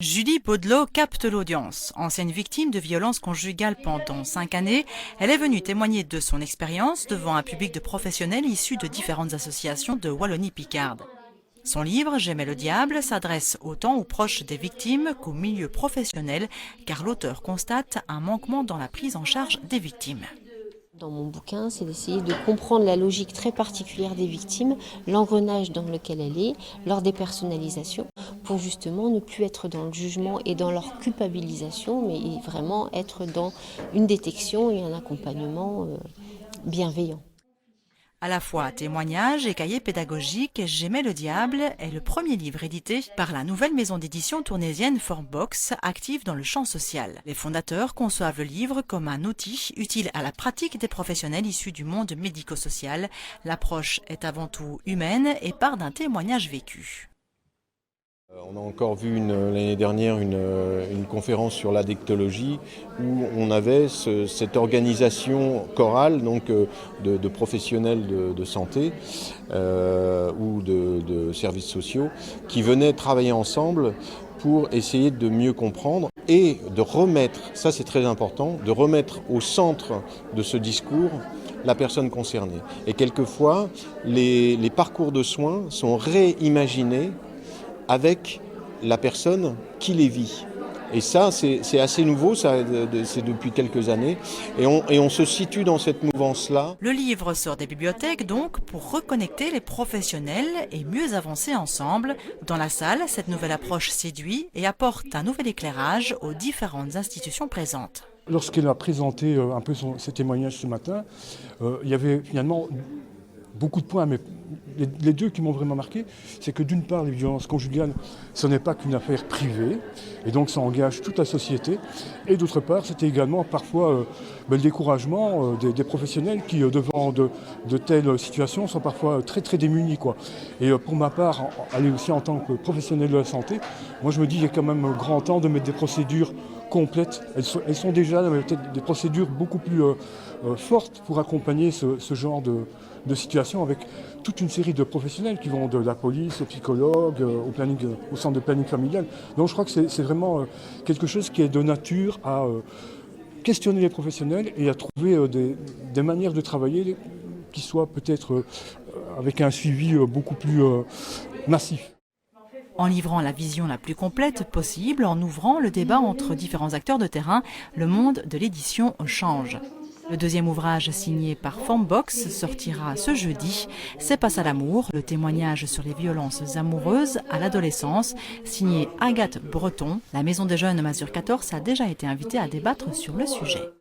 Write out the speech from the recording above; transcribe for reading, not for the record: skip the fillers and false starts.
Julie Baudelot capte l'audience. Ancienne victime de violences conjugales pendant 5 années, elle est venue témoigner de son expérience devant un public de professionnels issus de différentes associations de Wallonie-Picarde. Son livre « J'aimais le diable » s'adresse autant aux proches des victimes qu'au milieu professionnel, car l'auteur constate un manquement dans la prise en charge des victimes. Dans mon bouquin, c'est d'essayer de comprendre la logique très particulière des victimes, l'engrenage dans lequel elle est, leur dépersonnalisation, pour justement ne plus être dans le jugement et dans leur culpabilisation, mais vraiment être dans une détection et un accompagnement bienveillant. À la fois témoignage et cahier pédagogique, J'aimais le diable est le premier livre édité par la nouvelle maison d'édition tournaisienne Formbox, active dans le champ social. Les fondateurs conçoivent le livre comme un outil utile à la pratique des professionnels issus du monde médico-social. L'approche est avant tout humaine et part d'un témoignage vécu. On a encore vu l'année dernière une conférence sur l'addictologie où on avait cette organisation chorale donc, de professionnels de santé ou de services sociaux qui venaient travailler ensemble pour essayer de mieux comprendre et de remettre, ça c'est très important, de remettre au centre de ce discours la personne concernée. Et quelquefois, les parcours de soins sont réimaginés avec la personne qui les vit. Et ça, c'est assez nouveau, c'est depuis quelques années, et on se situe dans cette mouvance-là. Le livre sort des bibliothèques donc pour reconnecter les professionnels et mieux avancer ensemble. Dans la salle, cette nouvelle approche séduit et apporte un nouvel éclairage aux différentes institutions présentes. Lorsqu'elle a présenté un peu ses témoignages ce matin, il y avait finalement beaucoup de points, mais les deux qui m'ont vraiment marqué, c'est que d'une part, les violences conjugales, ce n'est pas qu'une affaire privée, et donc ça engage toute la société, et d'autre part, c'était également parfois le découragement des professionnels qui, devant de telles situations, sont parfois très très démunis, quoi. Et pour ma part, aller aussi en tant que professionnel de la santé, moi je me dis qu'il y a quand même grand temps de mettre des procédures complètes. Elles sont déjà peut-être des procédures beaucoup plus fortes pour accompagner ce genre de situation avec toute une série de professionnels qui vont de la police, aux psychologues, au centre de planning familial. Donc je crois que c'est vraiment quelque chose qui est de nature à questionner les professionnels et à trouver des manières de travailler qui soient peut-être avec un suivi beaucoup plus massif. En livrant la vision la plus complète possible, en ouvrant le débat entre différents acteurs de terrain, le monde de l'édition change. Le deuxième ouvrage signé par Formbox sortira ce jeudi. C'est Passe à l'amour, le témoignage sur les violences amoureuses à l'adolescence, signé Agathe Breton. La Maison des Jeunes Mazur 14 a déjà été invitée à débattre sur le sujet.